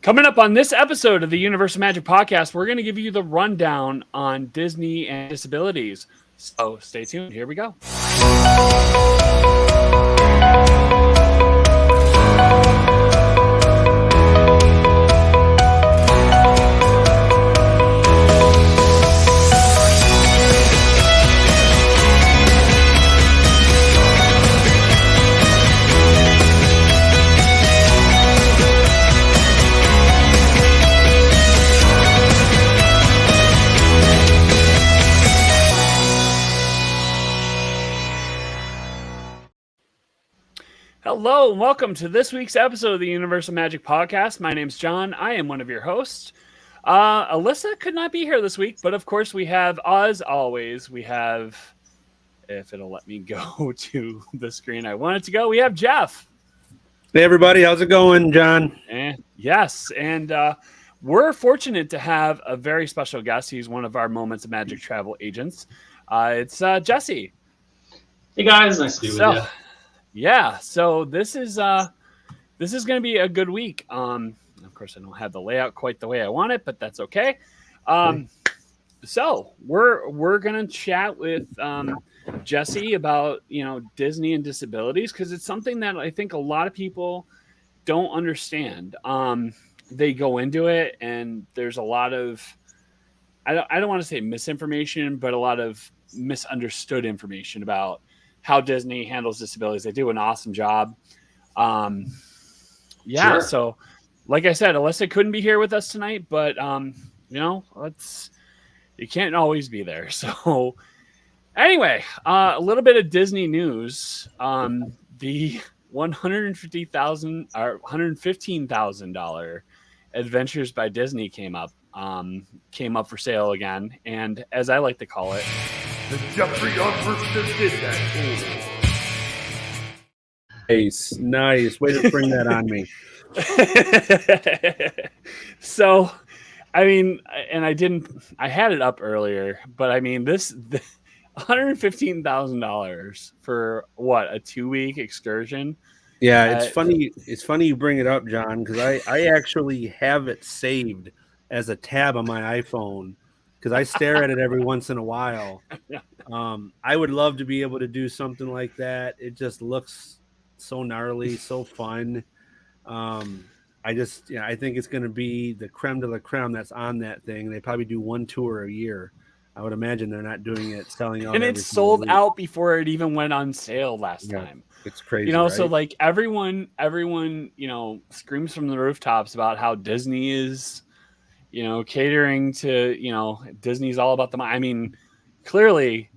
Coming up on this episode of the Universal Magic Podcast, we're going to give you the rundown on Disney and disabilities. So stay tuned. Here we go. Hello and welcome to this week's episode of the Universal Magic Podcast. My name's John. I am one of your hosts. Alyssa could not be here this week, but of course we have, as always, we have, if it'll let me go to the screen I want it to go, we have Jeff. Hey everybody, how's it going, John? Yes, and we're fortunate to have a very special guest. He's one of our Moments of Magic travel agents. It's Jesse. Hey guys, nice to be with you. Yeah, so this is going to be a good week. Of course, I don't have the layout quite the way I want it, but that's okay. So we're going to chat with Jesse about Disney and disabilities, because it's something that I think a lot of people don't understand. They go into it, and there's a lot of I don't want to say misinformation, but a lot of misunderstood information about how Disney handles disabilities. They do an awesome job. Sure. So like I said, Alyssa couldn't be here with us tonight, but you can't always be there. So anyway, a little bit of Disney news. The $115,000 Adventures by Disney came up for sale again. And as I like to call it, the Jeffrey Armbruster did that. Nice. Way to bring that on me. So, I mean, and I had it up earlier, but I mean, the $115,000 for what, a 2-week excursion? Yeah, it's funny. It's funny you bring it up, John, because I actually have it saved as a tab on my iPhone, because I stare at it every once in a while. I would love to be able to do something like that. It just looks so gnarly, so fun. I think it's going to be the creme de la creme that's on that thing. They probably do one tour a year. I would imagine they're not doing it, selling out. And it sold out before it even went on sale last time. It's crazy, right? So like everyone, screams from the rooftops about how Disney is, catering to, Disney's all about the money. I mean, clearly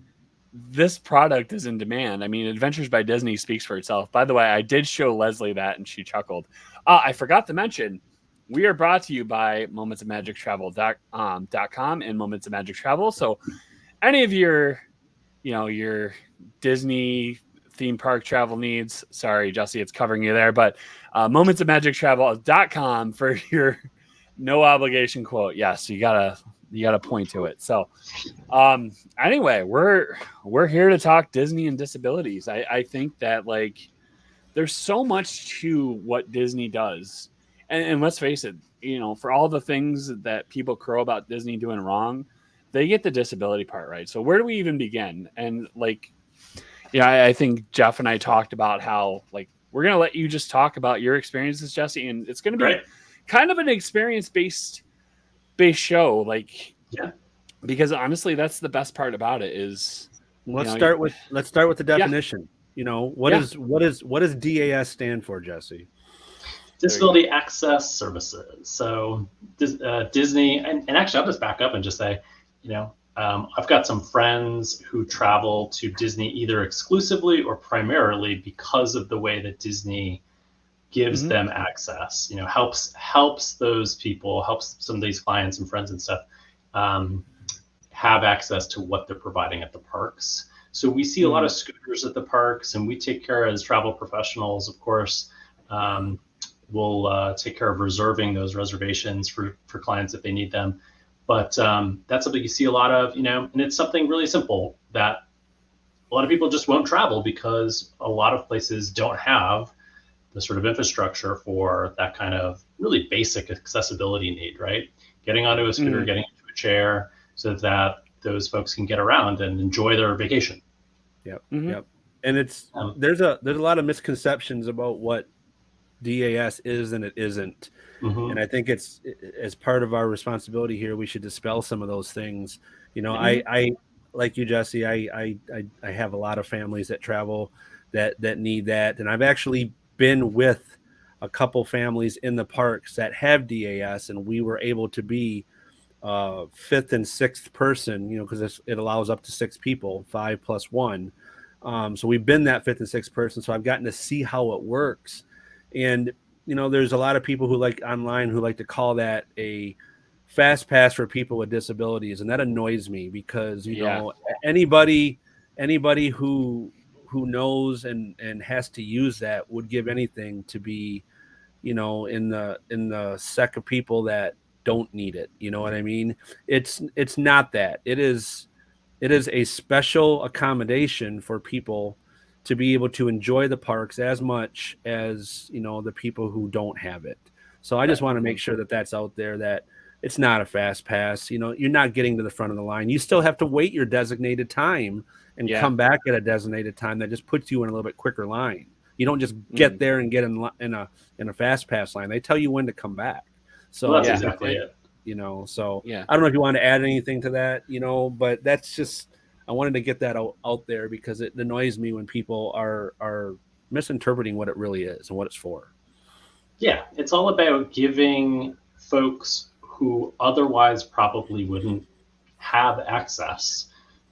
this product is in demand. I mean, Adventures by Disney speaks for itself. By the way, I did show Leslie that and she chuckled. I forgot to mention, we are brought to you by momentsofmagictravel.com and Moments of Magic Travel. So any of your Disney theme park travel needs, sorry, Jesse, it's covering you there, but momentsofmagictravel.com for your no obligation quote. Yes, you gotta point to it. So anyway, we're here to talk Disney and disabilities. I think that there's so much to what Disney does. And let's face it, for all the things that people crow about Disney doing wrong, they get the disability part right. So where do we even begin? And I think Jeff and I talked about how we're going to let you just talk about your experiences, Jesse, and it's going to be kind of an experience-based show. Because honestly, that's the best part about it is. Let's start with the definition. What does DAS stand for, Jesse? Disability Access Services. So Disney, and actually I'll just back up and just say, I've got some friends who travel to Disney either exclusively or primarily because of the way that Disney gives them access, helps those people, helps some of these clients and friends and stuff have access to what they're providing at the parks. So we see a lot of scooters at the parks, and we take care as travel professionals, of course, we'll take care of reserving those reservations for clients if they need them. But that's something you see a lot of, and it's something really simple that a lot of people just won't travel because a lot of places don't have the sort of infrastructure for that kind of really basic accessibility need, right? Getting onto a scooter, getting into a chair, so that those folks can get around and enjoy their vacation. Yep. And there's a lot of misconceptions about what DAS is and it isn't. And I think it's, as part of our responsibility here, we should dispel some of those things. I like you, Jesse, I have a lot of families that travel that need that. And I've actually been with a couple families in the parks that have DAS, and we were able to be fifth and sixth person, because it allows up to 6 people, 5 plus 1. So we've been that fifth and sixth person. So I've gotten to see how it works. And, there's a lot of people who like to call that a fast pass for people with disabilities. And that annoys me because, anybody who knows and has to use that would give anything to be, in the sec of people that don't need it. You know what I mean? It's not that. It is a special accommodation for people to be able to enjoy the parks as much as, the people who don't have it. So I just want to make sure that that's out there, that it's not a fast pass. You're not getting to the front of the line. You still have to wait your designated time and come back at a designated time that just puts you in a little bit quicker line. You don't just get there and get in a fast pass line. They tell you when to come back. So that's exactly it. So I don't know if you want to add anything to that, but that's just, I wanted to get that out there because it annoys me when people are misinterpreting what it really is and what it's for. Yeah, it's all about giving folks who otherwise probably wouldn't have access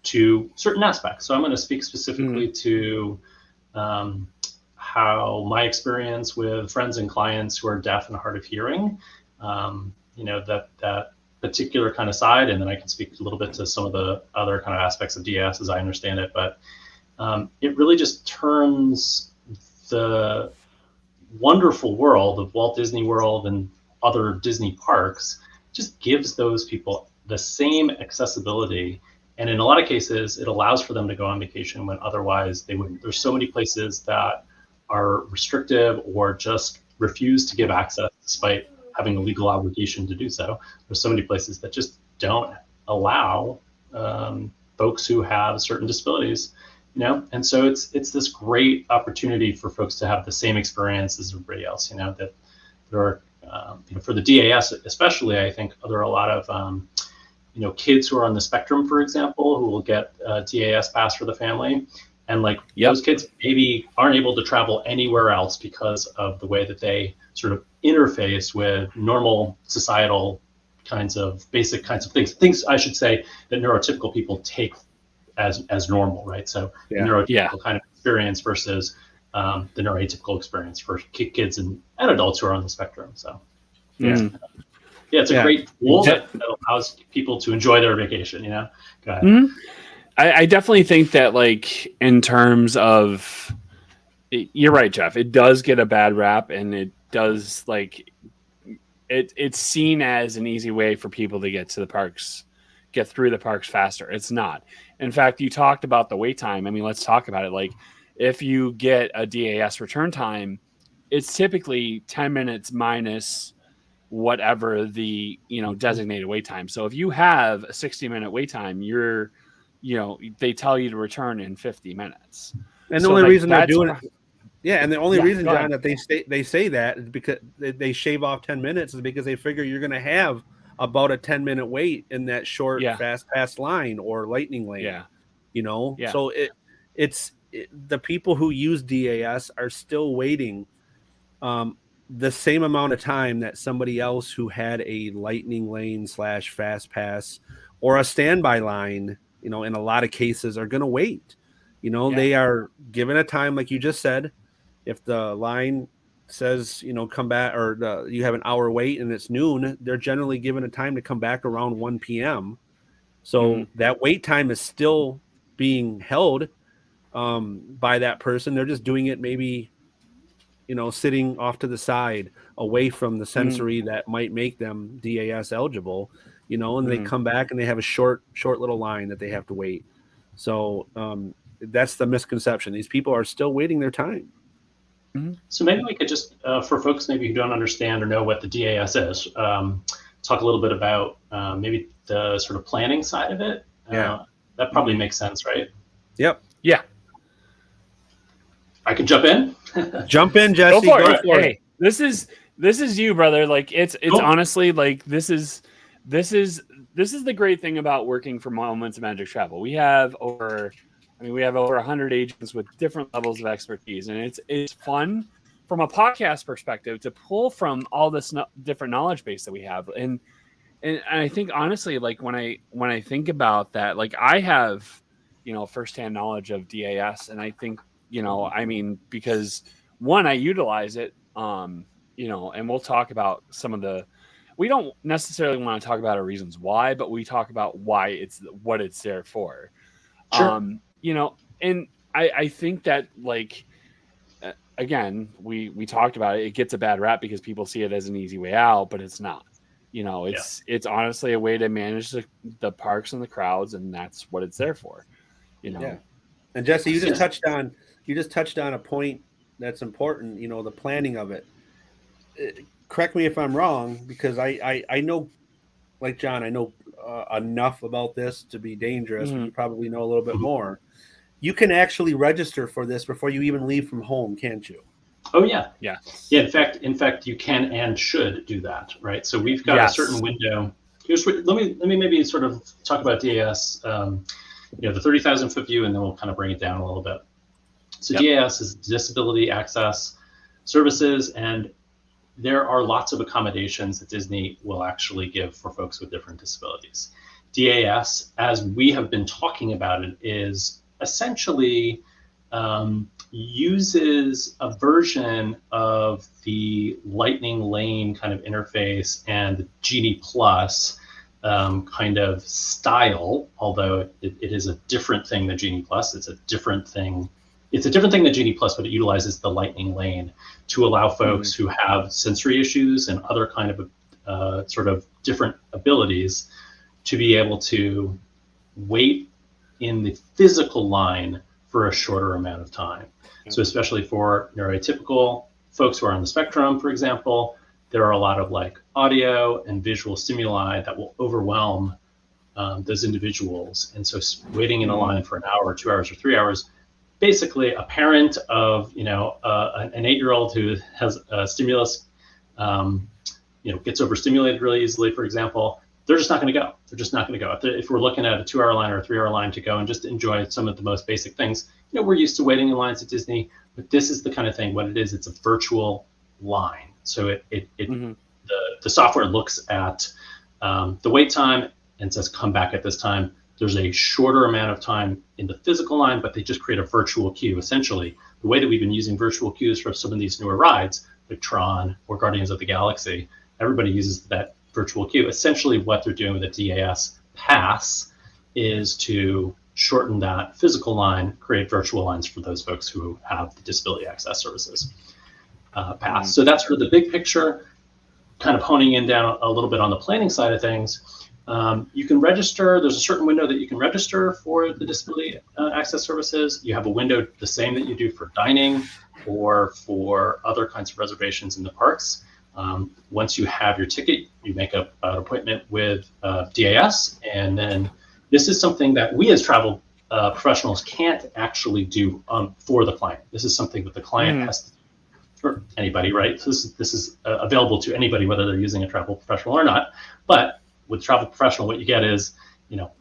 to certain aspects. So I'm going to speak specifically to how my experience with friends and clients who are deaf and hard of hearing, that particular kind of side, and then I can speak a little bit to some of the other kind of aspects of DAS as I understand it. But it really just turns the wonderful world of Walt Disney World and other Disney parks, just gives those people the same accessibility. And in a lot of cases, it allows for them to go on vacation when otherwise they wouldn't. There's so many places that are restrictive or just refuse to give access despite having a legal obligation to do so. There's so many places that just don't allow folks who have certain disabilities, and so it's this great opportunity for folks to have the same experience as everybody else, that there are, for the DAS especially, I think there are a lot of, kids who are on the spectrum, for example, who will get a DAS pass for the family. And those kids maybe aren't able to travel anywhere else because of the way that they sort of interface with normal societal basic kinds of things I should say that neurotypical people take as normal, right? So the neurotypical kind of experience versus the neuroatypical experience for kids and adults who are on the spectrum. So it's a great tool that allows people to enjoy their vacation. Go ahead. I definitely think that, in terms of, you're right, Jeff, it does get a bad rap, and it does, it's seen as an easy way for people to get through the parks faster. It's not. In fact, you talked about the wait time. I mean, let's talk about it. If you get a DAS return time, it's typically 10 minutes minus whatever the, designated wait time. So if you have a 60-minute wait time, they tell you to return in 50 minutes. And the only reason they're doing it, and the only reason, John, that they say that is because they shave off 10 minutes is because they figure you're going to have about a 10-minute wait in that short fast pass line or lightning lane. So it's the people who use DAS are still waiting the same amount of time that somebody else who had a lightning lane / fast pass or a standby line, in a lot of cases are going to wait. They are given a time, like you just said. If the line says, come back, or you have an hour wait and it's noon, they're generally given a time to come back around 1 p.m. So that wait time is still being held by that person. They're just doing it maybe, sitting off to the side away from the sensory that might make them DAS eligible, and they come back and they have a short little line that they have to wait. So that's the misconception. These people are still waiting their time. So maybe we could just, for folks maybe who don't understand or know what the DAS is, talk a little bit about maybe the sort of planning side of it. That probably makes sense, right? Yep. Yeah. I can jump in. Jump in, Jesse. Go for it. it. This is you, brother. Like it's honestly like this is the great thing about working for Moments of Magic Travel. We have over 100 agents with different levels of expertise, and it's fun from a podcast perspective to pull from all this different knowledge base that we have. And I think honestly, like when I think about that, like I have, firsthand knowledge of DAS, and I think, because one, I utilize it, and we'll talk about we don't necessarily want to talk about our reasons why, but we talk about why what it's there for. Sure. And I think that like, again, we talked about it. It gets a bad rap because people see it as an easy way out, but it's not. It's honestly a way to manage the parks and the crowds, and that's what it's there for. Yeah. And Jesse, you just touched on a point that's important. The planning of it. Correct me if I'm wrong, because I know, like John, I know enough about this to be dangerous. You probably know a little bit more. You can actually register for this before you even leave from home, can't you? Oh yeah. Yeah. In fact, you can and should do that, right? So we've got a certain window. Let me maybe sort of talk about DAS, the 30,000 foot view, and then we'll kind of bring it down a little bit. So DAS is Disability Access Services, and there are lots of accommodations that Disney will actually give for folks with different disabilities. DAS, as we have been talking about it, is essentially uses a version of the Lightning Lane kind of interface and the Genie Plus kind of style, although it is a different thing than Genie Plus. It's a different thing than Genie Plus, but it utilizes the Lightning Lane to allow folks who have sensory issues and other kind of sort of different abilities to be able to wait in the physical line for a shorter amount of time. So especially for neurotypical folks who are on the spectrum, for example, there are a lot of like audio and visual stimuli that will overwhelm those individuals. And so waiting in a line for an hour, 2 hours, or 3 hours, basically a parent of, an 8-year-old who has a stimulus, gets overstimulated really easily, for example, they're just not going to go. They're just not going to go. If we're looking at a 2-hour line or a 3-hour line to go and just enjoy some of the most basic things, we're used to waiting in lines at Disney, but this is the kind of thing. What it is, it's a virtual line. So the software looks at the wait time and says, come back at this time. There's a shorter amount of time in the physical line, but they just create a virtual queue. Essentially, the way that we've been using virtual queues for some of these newer rides, like Tron or Guardians of the Galaxy, everybody uses that virtual queue. Essentially, what they're doing with the DAS pass is to shorten that physical line, create virtual lines for those folks who have the Disability Access Services pass. So that's for the big picture, kind of honing in down a little bit on the planning side of things. You can register. There's a certain window that you can register for the Disability Access Services. You have a window the same that you do for dining or for other kinds of reservations in the parks. Once you have your ticket, you make an appointment with DAS, and then this is something that we as travel professionals can't actually do for the client. This is something that the client has to do for anybody, right? So this is available to anybody, whether they're using a travel professional or not. But with travel professional, what you get is,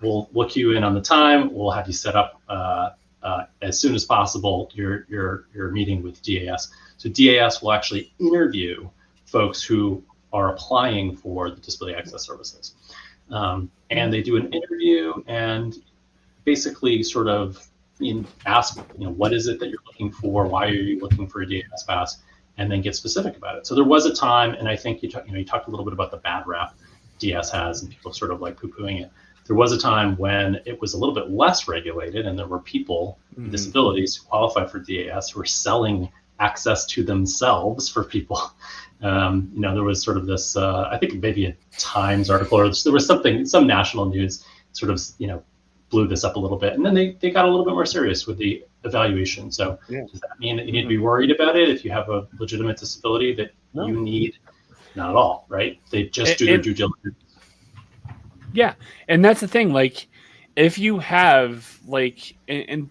we'll queue in on the time. We'll have you set up as soon as possible your meeting with DAS. So DAS will actually interview folks who are applying for the Disability Access Services. And they do an interview and basically sort of ask, what is it that you're looking for? Why are you looking for a DAS pass? And then get specific about it. So there was a time, and I think you talked a little bit about the bad rap DS has and people sort of like poo-pooing it. There was a time when it was a little bit less regulated, and there were people with disabilities who qualified for DAS who were selling access to themselves for people. There was sort of this, I think maybe a Times article, or there was some national news sort of, blew this up a little bit. And then they got a little bit more serious with the evaluation. So Yeah. does that mean that you need to be worried about it if you have a legitimate disability that you need? Not at all, right? They just do their due diligence. Yeah, and that's the thing. Like, if you have like, and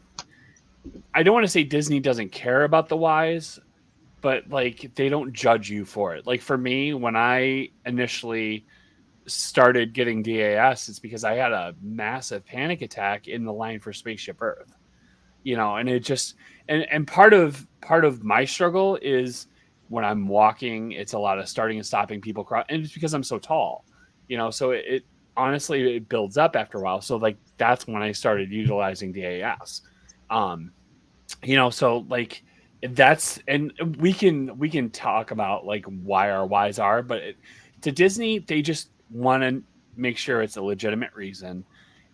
I don't want to say Disney doesn't care about the whys, but like they don't judge you for it. Like for me, when I initially started getting DAS, it's because I had a massive panic attack in the line for Spaceship Earth. And it just and part of my struggle is when I'm walking, it's a lot of starting and stopping people cross, and it's because I'm so tall. So it honestly it builds up after a while. So like that's when I started utilizing DAS. So like that's and we can talk about like why our whys are, but to Disney they just want to make sure it's a legitimate reason,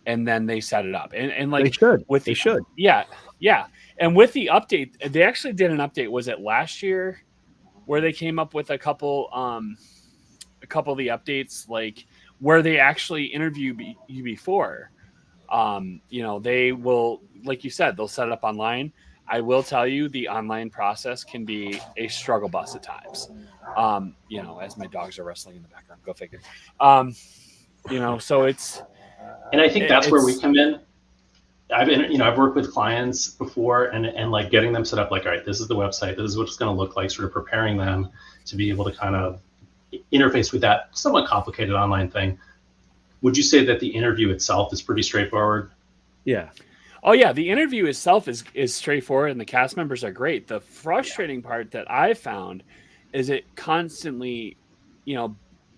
and then they set it up and like They should. with They the should. yeah, and with the update they actually did an update. Was it last year where they came up with a couple of the updates, like where they actually interview you before? They will, like you said, they'll set it up online. I will tell you the online process can be a struggle bus at times. As my dogs are wrestling in the background, go figure. So And I think that's where we it's come in. I've worked with clients before and like getting them set up like, all right, this is the website, this is what it's going to look like, sort of preparing them to be able to kind of interface with that somewhat complicated online thing. Would you say that the interview itself is pretty straightforward? Yeah. Oh yeah, the interview itself is straightforward, and the cast members are great. The frustrating part that I found is it constantly,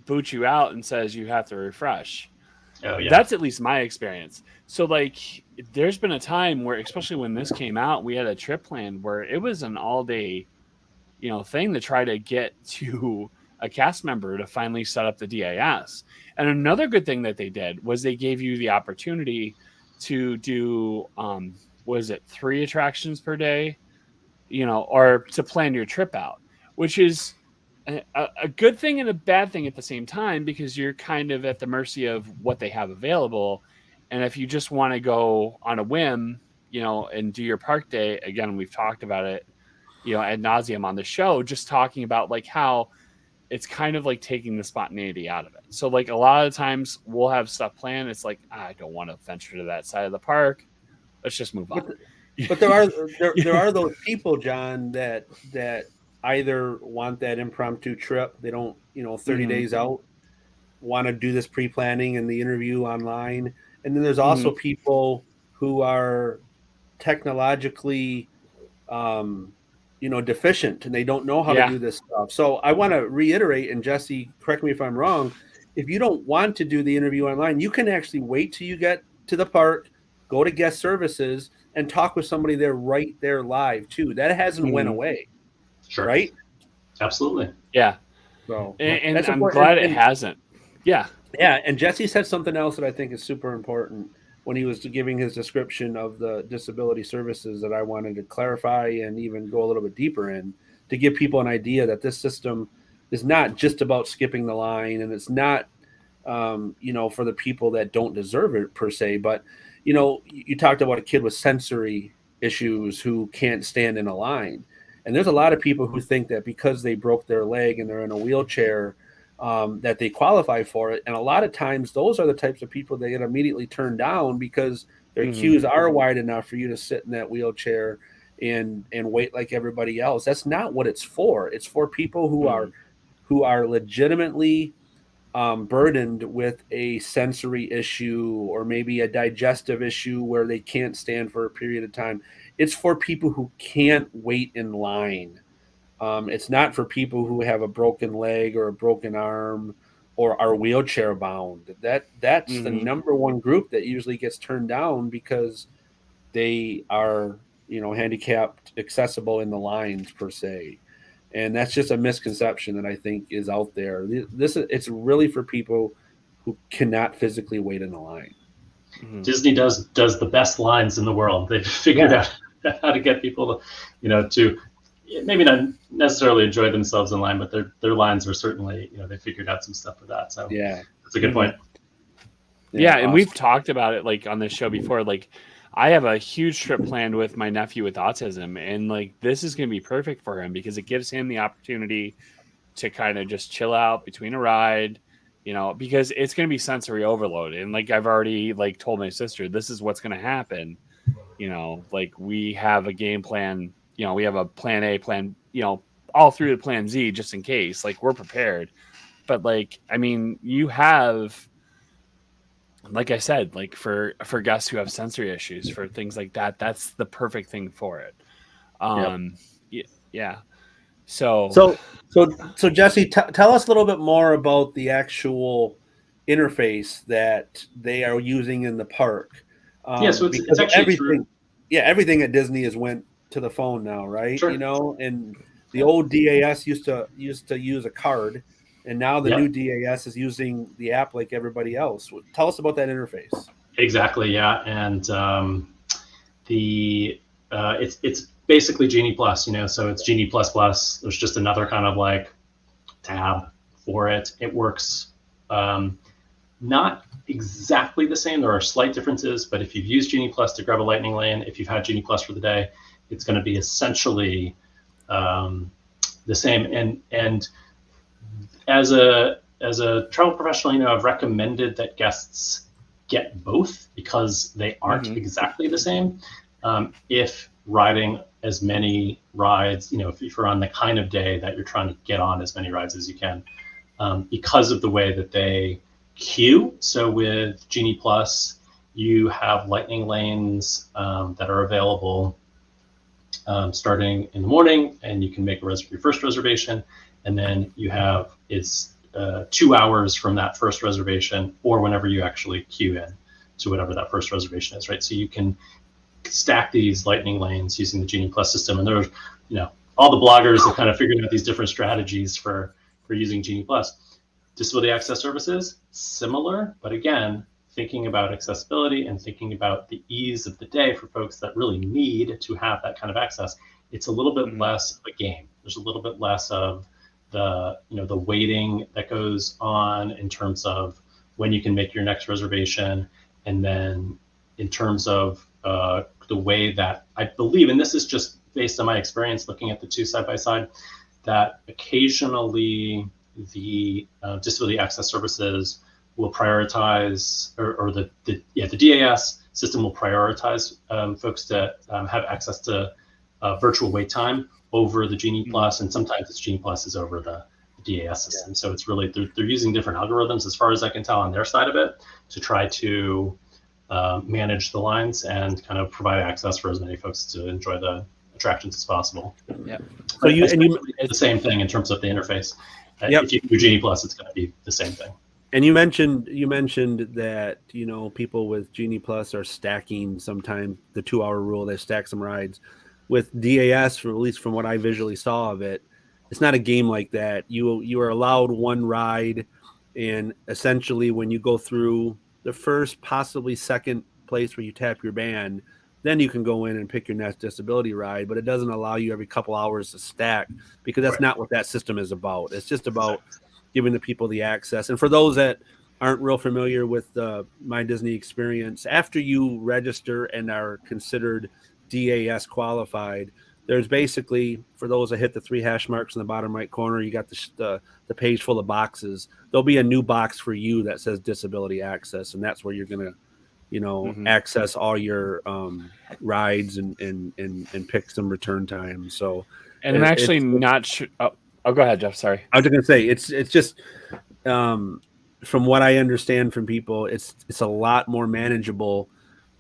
boots you out and says you have to refresh. Oh yeah. That's at least my experience. So like, there's been a time where, especially when this came out, we had a trip planned where it was an all day, thing to try to get to a cast member to finally set up the DAS. And another good thing that they did was they gave you the opportunity to do, was it 3 attractions per day, or to plan your trip out, which is a good thing and a bad thing at the same time, because you're kind of at the mercy of what they have available. And if you just want to go on a whim, and do your park day, again, we've talked about it, ad nauseum on the show, just talking about like how it's kind of like taking the spontaneity out of it. So like a lot of times we'll have stuff planned. It's like, I don't want to venture to that side of the park. Let's just move on. But there are those people, John, that either want that impromptu trip. They don't, 30 days out, want to do this pre-planning and the interview online. And then there's also people who are technologically, deficient, and they don't know how to do this stuff. So I want to reiterate, and Jesse, correct me if I'm wrong, if you don't want to do the interview online, you can actually wait till you get to the park, go to guest services, and talk with somebody there right there live too. That hasn't went away. Sure. Right? Absolutely. Yeah. So and I'm glad it hasn't. Yeah. Yeah. And Jesse said something else that I think is super important when he was giving his description of the disability services that I wanted to clarify and even go a little bit deeper in, to give people an idea that this system is not just about skipping the line, and it's not, for the people that don't deserve it per se. But, you talked about a kid with sensory issues who can't stand in a line. And there's a lot of people who think that because they broke their leg and they're in a wheelchair, that they qualify for it. And a lot of times those are the types of people that get immediately turned down because their queues are wide enough for you to sit in that wheelchair and wait like everybody else. That's not what it's for. It's for people who are legitimately burdened with a sensory issue or maybe a digestive issue where they can't stand for a period of time. It's for people who can't wait in line. It's not for people who have a broken leg or a broken arm or are wheelchair bound. That's the number one group that usually gets turned down because they are, handicapped accessible in the lines per se. And that's just a misconception that I think is out there. It's really for people who cannot physically wait in a line. Disney does the best lines in the world. They've figured out how to get people to, to maybe not necessarily enjoy themselves in line, but their lines are certainly, they figured out some stuff with that. So yeah, that's a good point. Yeah, and awesome. We've talked about it like on this show before. Like I have a huge trip planned with my nephew with autism, and like this is going to be perfect for him because it gives him the opportunity to kind of just chill out between a ride, because it's going to be sensory overload. And like I've already like told my sister, this is what's going to happen. Like we have a game plan, we have a plan A, plan, all through to plan Z just in case. Like we're prepared. But like, I mean, you have, like I said, like for guests who have sensory issues, for things like that, that's the perfect thing for it. Yep. Yeah. So So Jesse, tell us a little bit more about the actual interface that they are using in the park. Yeah, so it's Because actually through. everything at Disney has went to the phone now, right? Sure. And the old DAS used to use a card, and now the new Yep. DAS is using the app like everybody else. Tell us about that interface. Exactly. Yeah, and the it's basically Genie Plus. So it's Genie Plus Plus. There's just another kind of like tab for it. It works not exactly the same. There are slight differences, but if you've used Genie Plus to grab a lightning lane, if you've had Genie Plus for the day, it's going to be essentially the same. And as a travel professional, I've recommended that guests get both because they aren't exactly the same. If riding as many rides, if you're on the kind of day that you're trying to get on as many rides as you can, because of the way that they queue. So with Genie Plus, you have lightning lanes that are available starting in the morning, and you can make your first reservation, and then you have 2 hours from that first reservation, or whenever you actually queue in to whatever that first reservation is, right? So you can stack these lightning lanes using the Genie Plus system, and there's all the bloggers have kind of figured out these different strategies for using Genie Plus. Disability access services, similar, but again, thinking about accessibility and thinking about the ease of the day for folks that really need to have that kind of access. It's a little bit less of a game. There's a little bit less of the waiting that goes on in terms of when you can make your next reservation, and then in terms of the way that I believe, and this is just based on my experience looking at the two side by side, that occasionally the disability access services will prioritize, or the DAS system will prioritize folks to have access to virtual wait time over the Genie Plus, and sometimes it's Genie Plus is over the DAS system. So it's really, they're using different algorithms, as far as I can tell, on their side of it to try to manage the lines and kind of provide access for as many folks to enjoy the attractions as possible. Yeah. So it's the same thing in terms of the interface. If you do Genie Plus, it's going to be the same thing. And you mentioned that people with Genie Plus are stacking sometimes the 2 hour rule. They stack some rides. With DAS, at least from what I visually saw of it, it's not a game like that. You are allowed one ride, and essentially when you go through the first, possibly second place where you tap your band, then you can go in and pick your next disability ride. But it doesn't allow you every couple hours to stack, because that's not what that system is about. It's just about giving the people the access. And for those that aren't real familiar with the My Disney experience, after you register and are considered DAS qualified, there's basically, for those that hit the 3 hash marks in the bottom right corner, you got the page full of boxes. There'll be a new box for you that says disability access, and that's where you're going to access all your rides and pick some return times. So, and I'm actually not sure. Oh, go ahead, Jeff. Sorry. I was going to say it's just from what I understand from people, it's a lot more manageable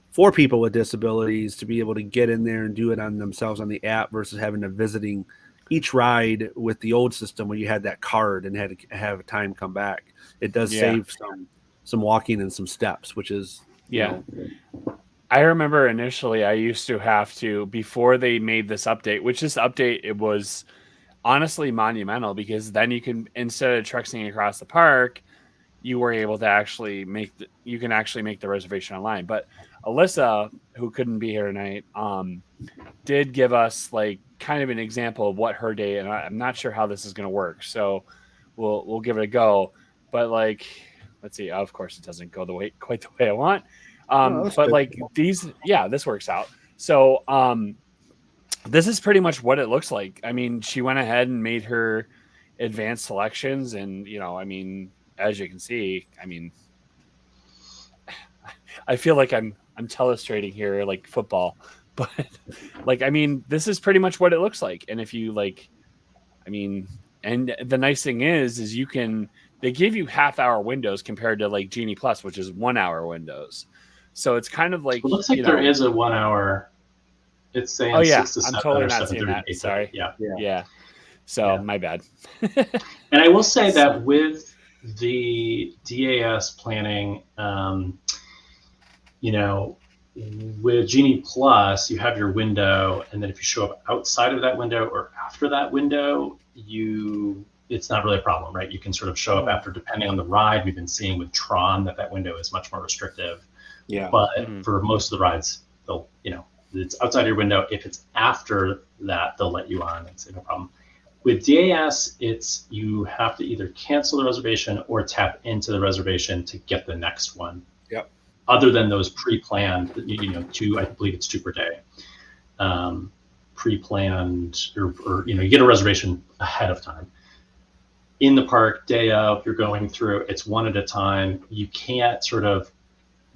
for people with disabilities to be able to get in there and do it on themselves on the app versus having to visiting each ride with the old system where you had that card and had to have time come back. It does save some walking and some steps, which is I remember initially I used to have to, before they made this update, which this update, it was honestly monumental, because then you can, instead of truxing across the park, you were able to actually make the reservation online. But Alyssa, who couldn't be here tonight, did give us like kind of an example of what her day, and I'm not sure how this is going to work, so we'll give it a go. But like, let's see, of course it doesn't go quite the way I want. that's But good. like these, yeah, this works out. So this is pretty much what it looks like. I mean, she went ahead and made her advanced selections, and I mean, as you can see, I mean, I feel like I'm telestrating here like football, but like I mean, this is pretty much what it looks like. And if you like, I mean, and the nice thing is they give you half-hour windows compared to like Genie Plus, which is 1 hour windows. So it's kind of like It looks like there is a 1 hour. It's saying oh yeah, 6 to I'm 7 totally or not 7:30 seeing to that. 8:30. Sorry. Yeah. Yeah. So Yeah. my bad. And I will say that with the DAS planning, with Genie Plus, you have your window, and then if you show up outside of that window or after that window, it's not really a problem, right? You can sort of show up after, depending on the ride. We've been seeing with Tron that window is much more restrictive. Yeah. But for most of the rides, they'll, it's outside your window. If it's after that, they'll let you on and say no problem. With DAS, it's you have to either cancel the reservation or tap into the reservation to get the next one. Yep. Other than those pre-planned, I believe it's 2 per day. Pre-planned, or you get a reservation ahead of time. In the park, day of, you're going through. It's one at a time. You can't sort of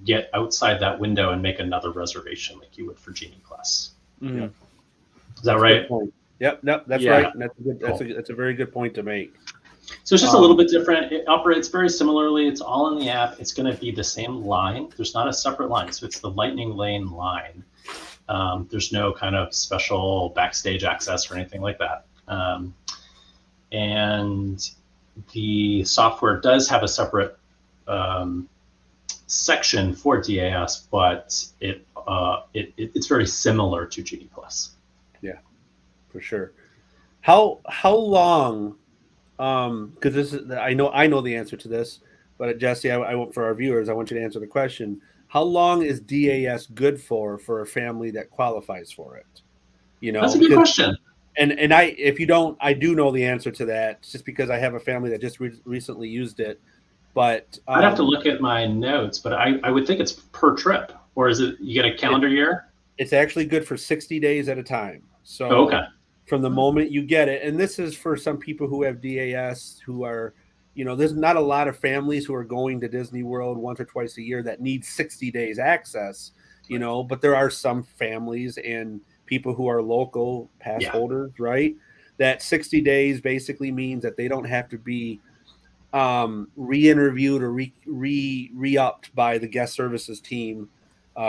get outside that window and make another reservation like you would for Genie Plus. Mm-hmm. Is that right? Yep, that's right. That's a very good point to make. So it's just a little bit different. It operates very similarly. It's all in the app. It's going to be the same line. There's not a separate line. So it's the Lightning Lane line. There's no kind of special backstage access or anything like that. And the software does have a separate section for DAS, but it's very similar to Genie Plus. Yeah, for sure. How long? Because this is, I know the answer to this, but Jesse, I want, for our viewers, I want you to answer the question. How long is DAS good for a family that qualifies for it? That's a good question. And if you don't, I do know the answer to that, just because I have a family that just recently used it. But I'd have to look at my notes, but I would think it's per trip, or is it you get a calendar year? It's actually good for 60 days at a time. So okay. From the moment you get it, and this is for some people who have DAS, who are, there's not a lot of families who are going to Disney World once or twice a year that need 60 days access, but there are some families and people who are local pass holders, right? That 60 days basically means that they don't have to be re-interviewed or re-upped by the guest services team,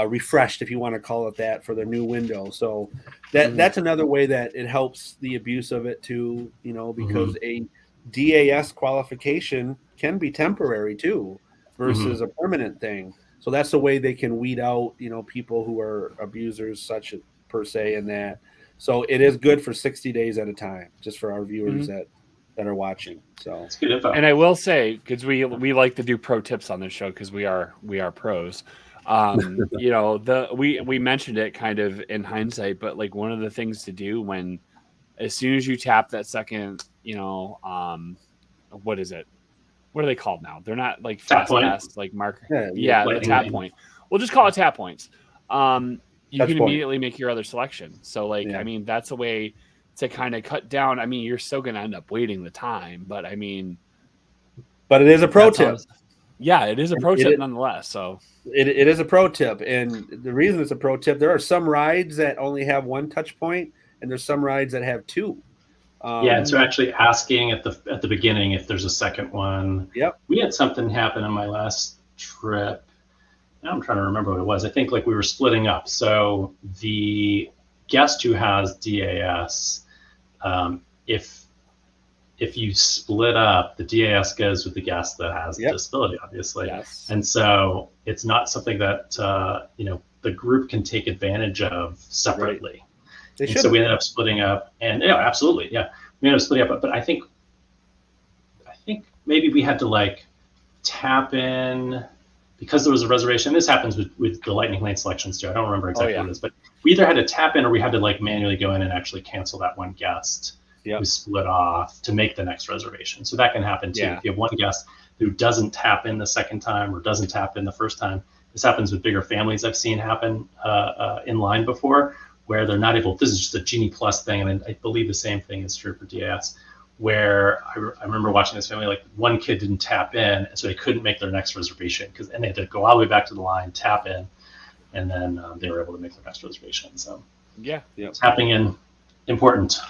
refreshed, if you want to call it that, for their new window. So that's another way that it helps the abuse of it too, because a DAS qualification can be temporary too, versus a permanent thing. So that's the way they can weed out, people who are abusers, such per se, in that. So it is good for 60 days at a time, just for our viewers that are watching. So it's good info. And I will say, because we like to do pro tips on this show, because we are pros. We mentioned it kind of in hindsight, but like one of the things to do as soon as you tap that second, what is it? What are they called now? They're not like fast pass, like marker. Yeah, the tap point. We'll just call it tap points. You can immediately make your other selection. So I mean, that's a way to kind of cut down. I mean, you're still going to end up waiting the time, but I mean, but it is a pro tip. Yeah, it is a pro tip nonetheless. So it is a pro tip. And the reason it's a pro tip, there are some rides that only have one touch point, and there's some rides that have two. And so actually asking at the beginning if there's a second one. Yep. We had something happen on my last trip. Now I'm trying to remember what it was. I think we were splitting up. So the guest who has DAS, if you split up, the DAS goes with the guest that has the disability, obviously. Yes. And so it's not something that the group can take advantage of separately. Right. So we ended up splitting up, and absolutely, we ended up splitting up. But I think maybe we had to tap in, because there was a reservation. This happens with the Lightning Lane selections too. I don't remember exactly what it is, but we either had to tap in or we had to manually go in and actually cancel that one guest who split off to make the next reservation. So that can happen too. If you have one guest who doesn't tap in the second time or doesn't tap in the first time, This happens with bigger families. I've seen happen in line before, where they're not able. This is just a Genie Plus thing, and I believe the same thing is true for DAS. Where I remember watching this family, like one kid didn't tap in, and so they couldn't make their next reservation and they had to go all the way back to the line, tap in, and then they were able to make their next reservation. So yeah, tapping in, important.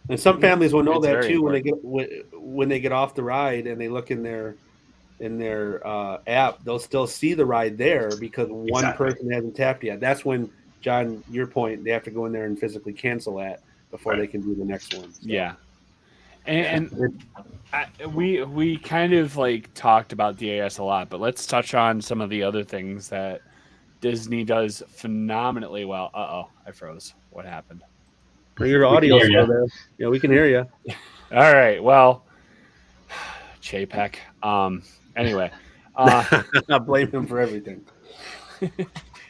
And some families will know It's that very too important. when they get off the ride and they look in their app, they'll still see the ride there because one Exactly. person hasn't tapped yet. That's when, John, your point, they have to go in there and physically cancel that before they can do the next one. So. Yeah. And we kind of like talked about DAS a lot, but let's touch on some of the other things that Disney does phenomenally well. I froze. What happened? Your audio's still there. Yeah, we can hear you. All right. Well, Chapek. Anyway, I blame him for everything.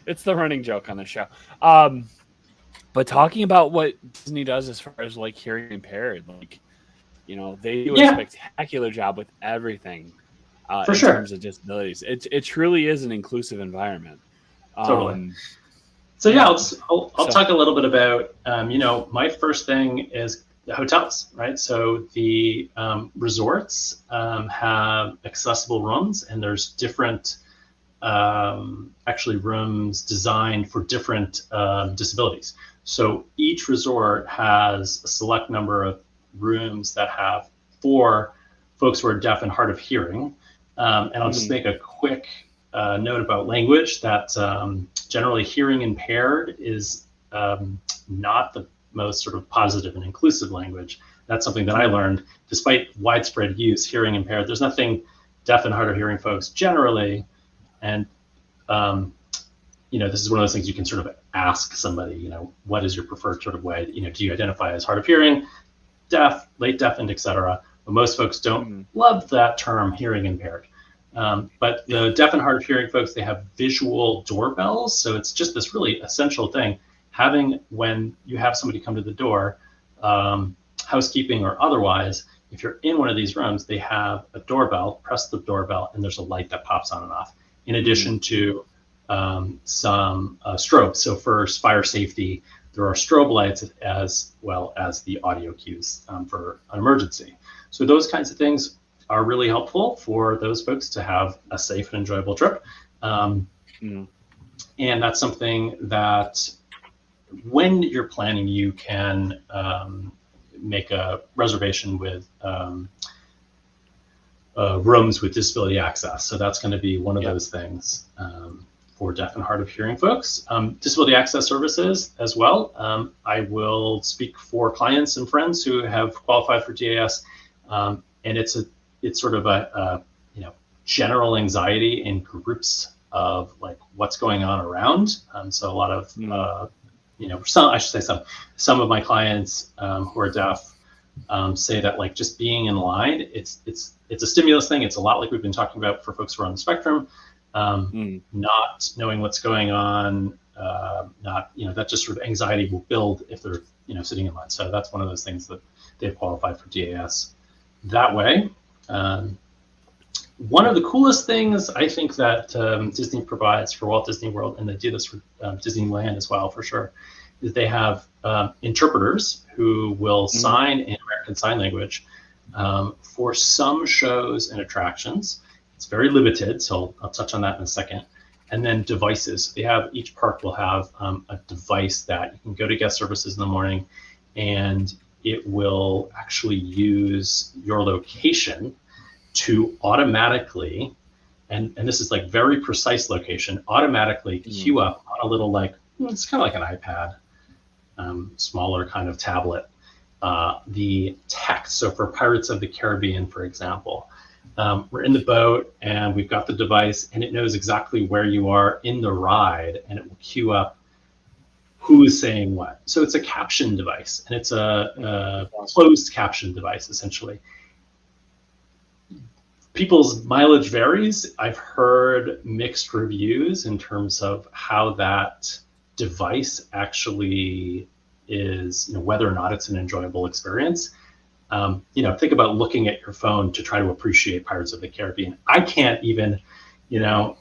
It's the running joke on the show. But talking about what Disney does as far as like hearing impaired, like, you know, they do a spectacular job with everything in terms of disabilities. It truly is an inclusive environment. Totally. So yeah, I'll talk a little bit about, you know, my first thing is the hotels, right? So the resorts have accessible rooms, and there's different actually rooms designed for different disabilities. So each resort has a select number of rooms that have for folks who are deaf and hard of hearing. And I'll just make a quick note about language that generally hearing impaired is not the most sort of positive and inclusive language. That's something that I learned. Despite widespread use, hearing impaired, there's nothing deaf and hard of hearing folks generally. And, you know, this is one of those things you can sort of ask somebody, you know, what is your preferred sort of way? You know, do you identify as hard of hearing, deaf, late deafened, et cetera? But most folks don't love that term, hearing impaired. But the deaf and hard of hearing folks, they have visual doorbells. So it's just this really essential thing. Having, when you have somebody come to the door, housekeeping or otherwise, if you're in one of these rooms, they have a doorbell, press the doorbell, and there's a light that pops on and off, in addition to some strobes. So for fire safety, there are strobe lights as well as the audio cues for an emergency. So those kinds of things are really helpful for those folks to have a safe and enjoyable trip. And that's something that when you're planning, you can make a reservation with rooms with disability access. So that's going to be one of those things for deaf and hard of hearing folks. Disability access services as well. I will speak for clients and friends who have qualified for DAS, and it's sort of a you know, general anxiety in groups of like what's going on around. So a lot of you know, some of my clients who are deaf say that like just being in line, it's a stimulus thing. It's a lot like we've been talking about for folks who are on the spectrum, not knowing what's going on, not, you know, that just sort of anxiety will build if they're, you know, sitting in line. So that's one of those things that they've qualified for DAS that way. One of the coolest things I think that Disney provides for Walt Disney World, and they do this for Disneyland as well for sure, is they have interpreters who will sign in American Sign Language for some shows and attractions. It's very limited, so I'll touch on that in a second. And then devices. They have, each park will have a device that you can go to guest services in the morning, and it will actually use your location to automatically, and this is like very precise location, automatically queue up on a little, like, it's kind of like an iPad, smaller kind of tablet, the text. So for Pirates of the Caribbean, for example, we're in the boat and we've got the device and it knows exactly where you are in the ride, and it will queue up who is saying what. So it's a caption device, and it's a closed caption device, essentially. People's mileage varies. I've heard mixed reviews in terms of how that device actually is, you know, whether or not it's an enjoyable experience. You know, think about looking at your phone to try to appreciate Pirates of the Caribbean. I can't even, you know,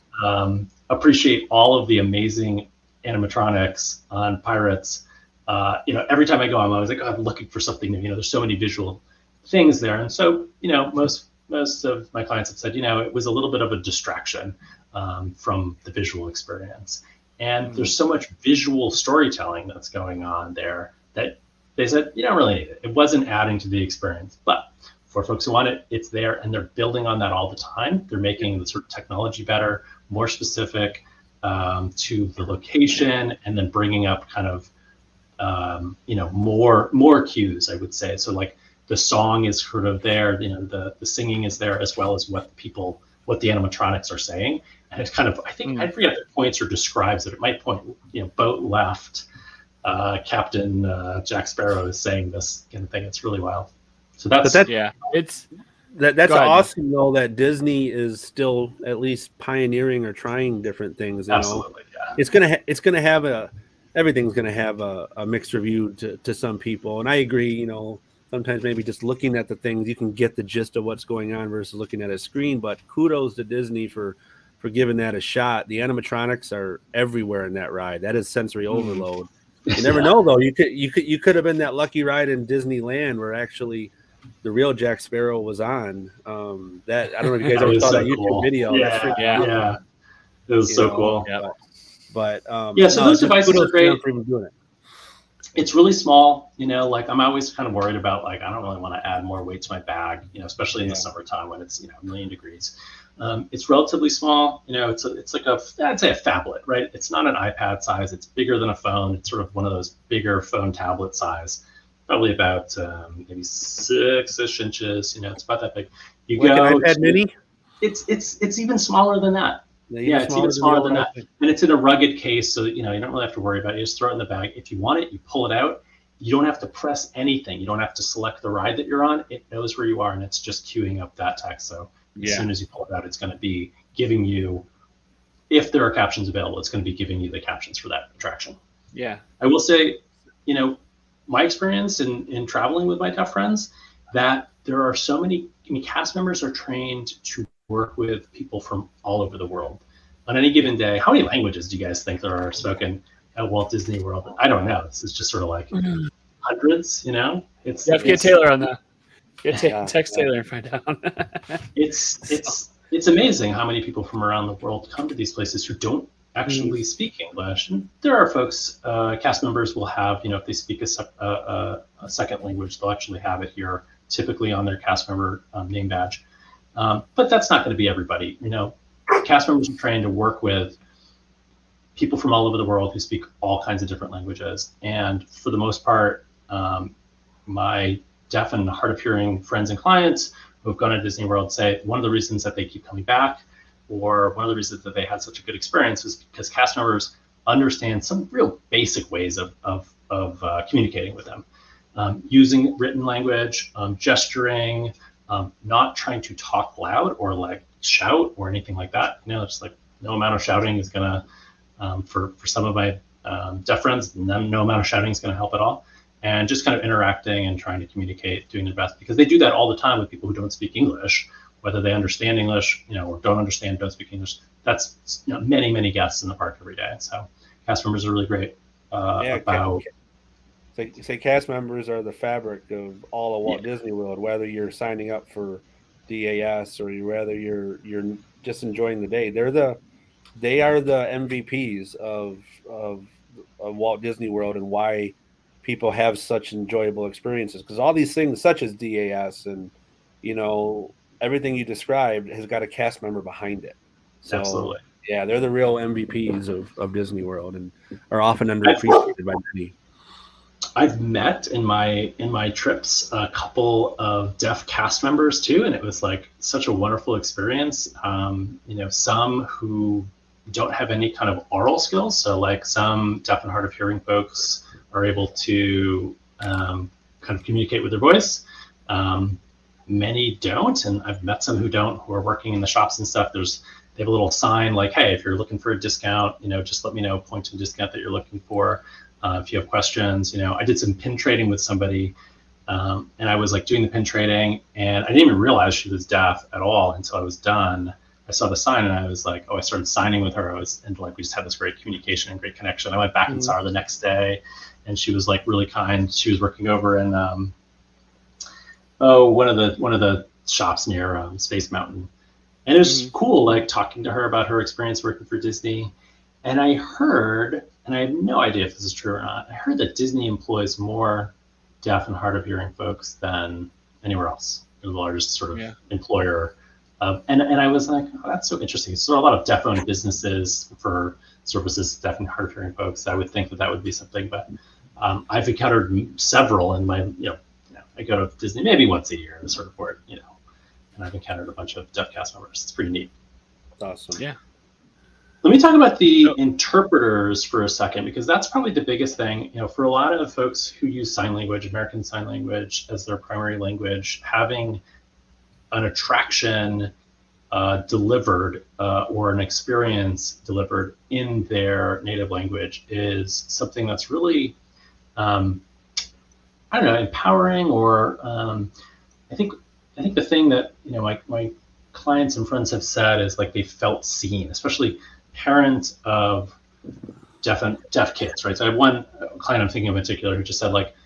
appreciate all of the amazing animatronics on Pirates. Every time I go, I'm always like, I'm looking for something new. There's so many visual things there. And so, most of my clients have said, it was a little bit of a distraction from the visual experience. And there's so much visual storytelling that's going on there that they said, you don't really need it. It wasn't adding to the experience. But for folks who want it, it's there, and they're building on that all the time. They're making the sort of technology better, more specific to the location, and then bringing up kind of, more cues, I would say. So like the song is sort of there, the singing is there, as well as what the animatronics are saying. And it's kind of, I think, I forget if it points or describes it. It might point, boat left, Captain Jack Sparrow is saying this kind of thing. It's really wild. So that's that's awesome though, that Disney is still at least pioneering or trying different things. Absolutely, yeah. It's gonna have everything's gonna have a mixed review to some people, and I agree. Sometimes maybe just looking at the things you can get the gist of what's going on versus looking at a screen. But kudos to Disney for giving that a shot. The animatronics are everywhere in that ride. That is sensory overload. You never know though. You could have been that lucky ride in Disneyland where actually the real Jack Sparrow was on. That I don't know if you guys ever saw that YouTube video. Yeah. It was so cool. Yeah. But so those devices are great. For even doing it. It's really small, like I'm always kind of worried about, like, I don't really want to add more weight to my bag, especially in the summertime when it's, a million degrees. It's relatively small, it's like I'd say a phablet, right? It's not an iPad size. It's bigger than a phone. It's sort of one of those bigger phone tablet size, probably about maybe 6-ish inches. It's about that big. You like go an iPad mini? It's even smaller than that. Yeah, it's even smaller than that. And it's in a rugged case, so you don't really have to worry about it. You just throw it in the bag. If you want it, you pull it out. You don't have to press anything. You don't have to select the ride that you're on. It knows where you are, and it's just queuing up that text. So as soon as you pull it out, it's going to be giving you, if there are captions available, it's going to be giving you the captions for that attraction. Yeah. I will say, my experience in traveling with my deaf friends, that there are so many, cast members are trained to work with people from all over the world. On any given day, how many languages do you guys think there are spoken at Walt Disney World? I don't know. This is just sort of like hundreds, It's you have to get Taylor on that. Text Taylor and find out. It's amazing how many people from around the world come to these places who don't actually speak English. And there are folks, cast members will have, if they speak a second language, they'll actually have it here, typically on their cast member name badge. But that's not going to be everybody. Cast members are trained to work with people from all over the world who speak all kinds of different languages. And for the most part, my deaf and hard of hearing friends and clients who have gone to Disney World say one of the reasons that they keep coming back, or one of the reasons that they had such a good experience, was because cast members understand some real basic ways of communicating with them, using written language, gesturing, not trying to talk loud or like shout or anything like that. It's like no amount of shouting is gonna, for some of my deaf friends, no amount of shouting is gonna help at all. And just kind of interacting and trying to communicate, doing their best, because they do that all the time with people who don't speak English, whether they understand English, or don't understand, don't speak English. That's many, many guests in the park every day. So cast members are really great about. Say cast members are the fabric of all of Walt Disney World, whether you're signing up for DAS or whether you're just enjoying the day. They are the MVPs of Walt Disney World, and why people have such enjoyable experiences, because all these things such as DAS and everything you described has got a cast member behind it. So absolutely, they're the real MVPs of Disney World and are often underappreciated by many. I've met in my trips a couple of deaf cast members too, and it was like such a wonderful experience. Some who don't have any kind of oral skills, so like some deaf and hard of hearing folks are able to kind of communicate with their voice. Many don't, and I've met some who don't, who are working in the shops and stuff. They have a little sign like, hey, if you're looking for a discount, just let me know, point to the discount that you're looking for. If you have questions, I did some pin trading with somebody, and I was like doing the pin trading, and I didn't even realize she was deaf at all until I was done. I saw the sign and I was like, oh, I started signing with her. And like, we just had this great communication and great connection. I went back and saw her the next day, and she was like really kind. She was working over in, one of the shops near Space Mountain. And it was cool, like talking to her about her experience working for Disney. And I heard, and I have no idea if this is true or not, I heard that Disney employs more deaf and hard of hearing folks than anywhere else. They're the largest sort of employer. And I was like, oh, that's so interesting. So a lot of deaf-owned businesses for services to deaf and hard of hearing folks. I would think that would be something, but I've encountered several in my, I go to Disney maybe once a year to sort of work, and I've encountered a bunch of deaf cast members. It's pretty neat. Awesome. Yeah. Let me talk about the interpreters for a second, because that's probably the biggest thing. For a lot of folks who use sign language, American Sign Language as their primary language, having an attraction delivered or an experience delivered in their native language is something that's really, empowering, or I think the thing that my clients and friends have said is like they felt seen, especially parents of deaf kids, right? So I have one client I'm thinking in particular who just said like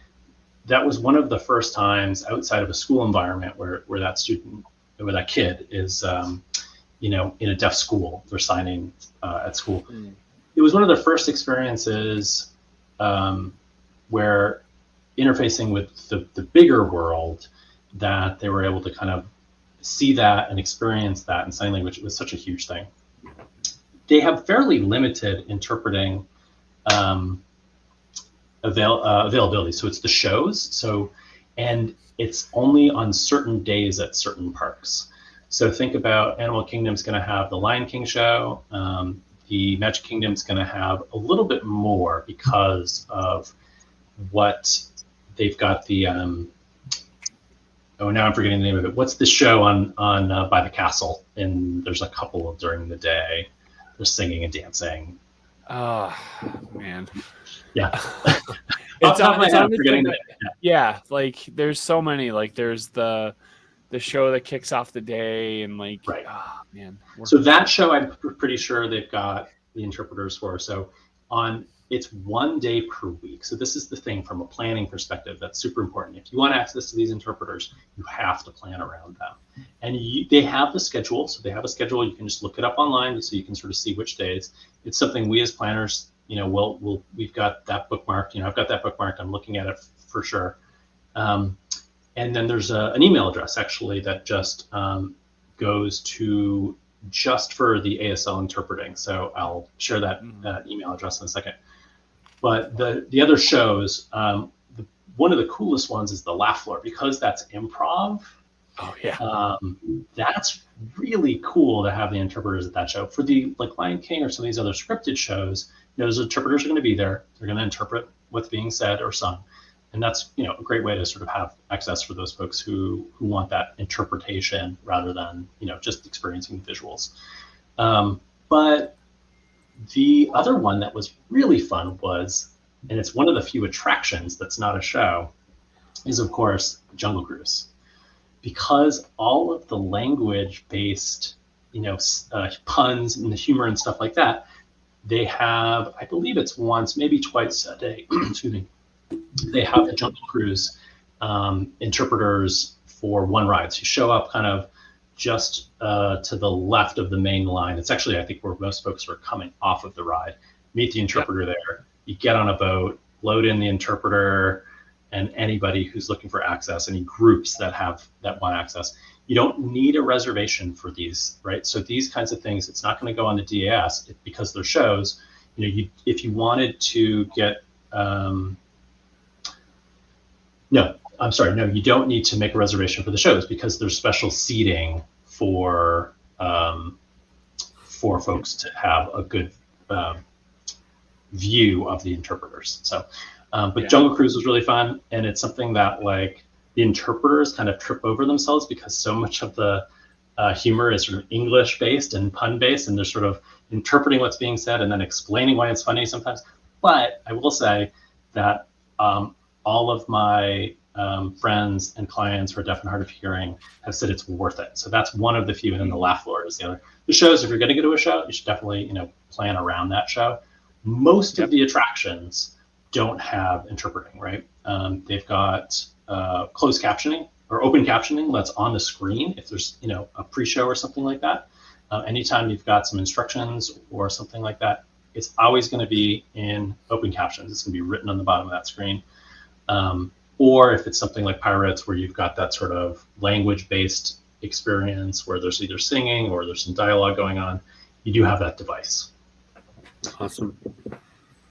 that was one of the first times outside of a school environment where that student, where that kid is, in a deaf school, they're signing at school. It was one of the first experiences where interfacing with the bigger world, that they were able to kind of see that and experience that in sign language. It was such a huge thing. They have fairly limited interpreting availability. So it's the shows. And it's only on certain days at certain parks. So think about Animal Kingdom's going to have the Lion King show. The Magic Kingdom's going to have a little bit more because of what they've got. The now I'm forgetting the name of it. What's the show on by the castle? And there's a couple of during the day. They're singing and dancing. Oh man. Yeah. It's on the like there's so many. Like there's the show that kicks off the day, and like, right. Oh man. So that show, I'm pretty sure they've got the interpreters for. So it's 1 day per week. So this is the thing from a planning perspective that's super important. If you want access to these interpreters, you have to plan around them. And they have the schedule. So they have a schedule. You can just look it up online so you can sort of see which days. It's something we as planners, we've got that bookmarked. I've got that bookmarked. I'm looking at it for sure. And then there's an email address actually that just goes to just for the ASL interpreting. So I'll share that email address in a second. But the other shows, one of the coolest ones is the Laugh Floor, because that's improv. Oh yeah. That's really cool to have the interpreters at that show. For the like Lion King or some of these other scripted shows, those interpreters are going to be there. They're going to interpret what's being said or sung. And that's a great way to sort of have access for those folks who want that interpretation rather than just experiencing visuals. But the other one that was really fun was, and it's one of the few attractions that's not a show, is of course Jungle Cruise, because all of the language-based puns and the humor and stuff like that, they have, I believe it's once, maybe twice a day. Excuse me. They have the Jungle Cruise interpreters for one ride. So you show up kind of just to the left of the main line. It's actually, I think, where most folks are coming off of the ride. Meet the interpreter there. You get on a boat, load in the interpreter, and anybody who's looking for access, any groups that want access. You don't need a reservation for these, right? So these kinds of things, it's not going to go on the DAS because they're shows. If you wanted to get No, you don't need to make a reservation for the shows because there's special seating for folks to have a good view of the interpreters. So, Jungle Cruise was really fun, and it's something that like the interpreters kind of trip over themselves because so much of the humor is sort of English based and pun based, and they're sort of interpreting what's being said and then explaining why it's funny sometimes. But I will say that all of my friends and clients who are deaf and hard of hearing have said it's worth it. So that's one of the few, and then the laugh floor is the other. The shows, if you're going to go to a show, you should definitely plan around that show. Most of the attractions don't have interpreting, right? They've got closed captioning or open captioning that's on the screen if there's a pre-show or something like that. Anytime you've got some instructions or something like that, it's always going to be in open captions. It's going to be written on the bottom of that screen. Or if it's something like Pirates, where you've got that sort of language-based experience where there's either singing or there's some dialogue going on, you do have that device. Awesome.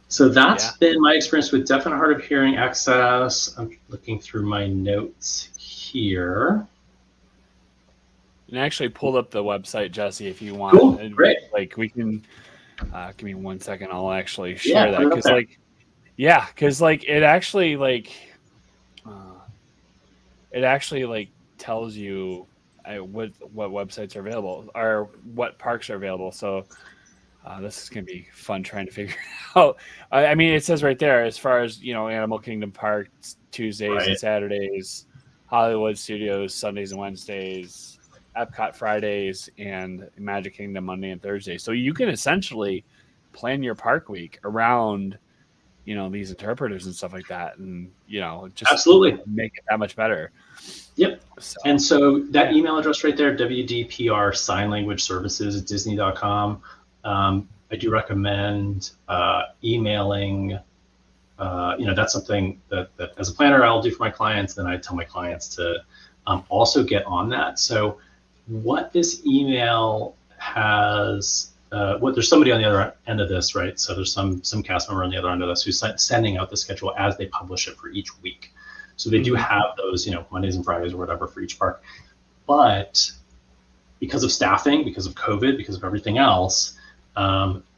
So that's been my experience with deaf and hard of hearing access. I'm looking through my notes here. And I actually pulled up the website, Jesse, if you want. Cool, great. Like we can, give me 1 second. I'll actually share that because it actually tells you what websites are available or what parks are available. So this is going to be fun trying to figure out. I mean, it says right there, as far as, Animal Kingdom Park, Tuesdays and Saturdays, Hollywood Studios, Sundays and Wednesdays, Epcot Fridays, and Magic Kingdom Monday and Thursday. So you can essentially plan your park week around, these interpreters and stuff like that. And, just absolutely make it that much better. Yep. And so that email address right there, WDPR Sign Language Services at Disney.com. I do recommend emailing. That's something that as a planner I'll do for my clients. Then I tell my clients to also get on that. So what this email has, there's somebody on the other end of this, right? So there's some cast member on the other end of this who's sending out the schedule as they publish it for each week. So they do have those, Mondays and Fridays or whatever for each park. But because of staffing, because of COVID, because of everything else,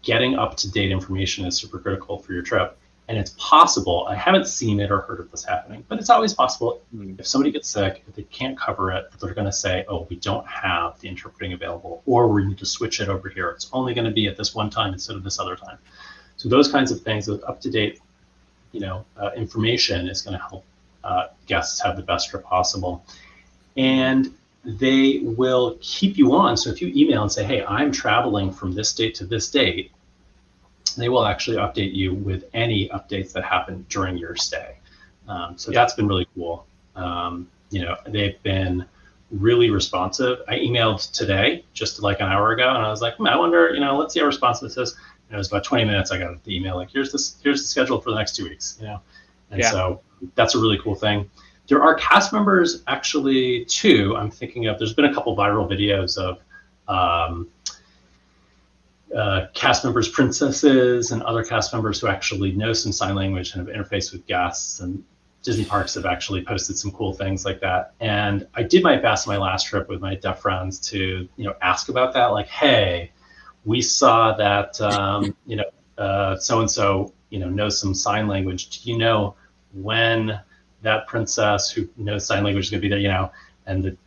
getting up-to-date information is super critical for your trip. And it's possible, I haven't seen it or heard of this happening, but it's always possible if somebody gets sick, if they can't cover it, they're going to say, oh, we don't have the interpreting available, or we need to switch it over here. It's only going to be at this one time instead of this other time. So those kinds of things with up-to-date, information is going to help guests have the best trip possible. And they will keep you on. So if you email and say, hey, I'm traveling from this date to this date, they will actually update you with any updates that happen during your stay. So that's been really cool. They've been really responsive. I emailed today, just like an hour ago, and I was like, I wonder, let's see how responsive this is. And it was about 20 minutes. I got the email like, here's the schedule for the next 2 weeks. So that's a really cool thing. There are cast members actually too. I'm thinking of. There's been a couple viral videos of cast members, princesses, and other cast members who actually know some sign language and have interfaced with guests. And Disney parks have actually posted some cool things like that. And I did my best on my last trip with my deaf friends to ask about that. Like, hey, we saw that so and so knows some sign language. Do you know when that princess who knows sign language is going to be there? And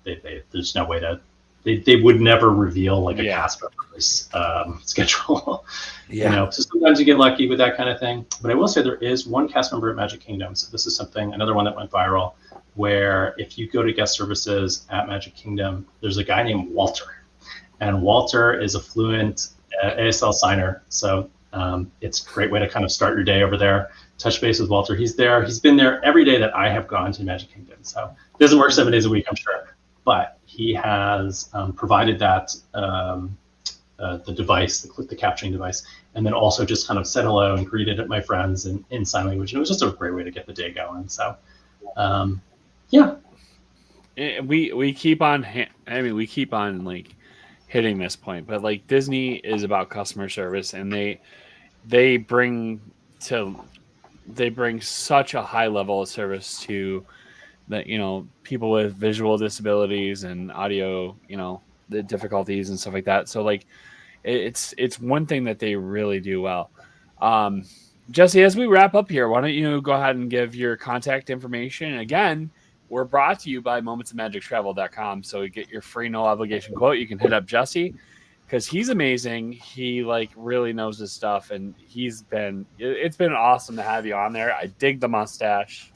there's no way to. They would never reveal like a cast member's schedule. So sometimes you get lucky with that kind of thing. But I will say there is one cast member at Magic Kingdom. So this is another one that went viral, where if you go to guest services at Magic Kingdom, there's a guy named Walter. And Walter is a fluent ASL signer. So it's a great way to kind of start your day over there. Touch base with Walter. He's there. He's been there every day that I have gone to Magic Kingdom. So it doesn't work 7 days a week, I'm sure. But he has provided that the device, the captioning device, and then also just kind of said hello and greeted my friends in sign language. And it was just a great way to get the day going. So, we keep on. We keep on like hitting this point, but like Disney is about customer service, and they bring such a high level of service to that, people with visual disabilities and audio, the difficulties and stuff like that. So like, it's one thing that they really do well. Jesse, as we wrap up here, why don't you go ahead and give your contact information? And again, we're brought to you by momentsofmagictravel.com. So you get your free no obligation quote. You can hit up Jesse because he's amazing. He really knows his stuff, and it's been awesome to have you on there. I dig the mustache.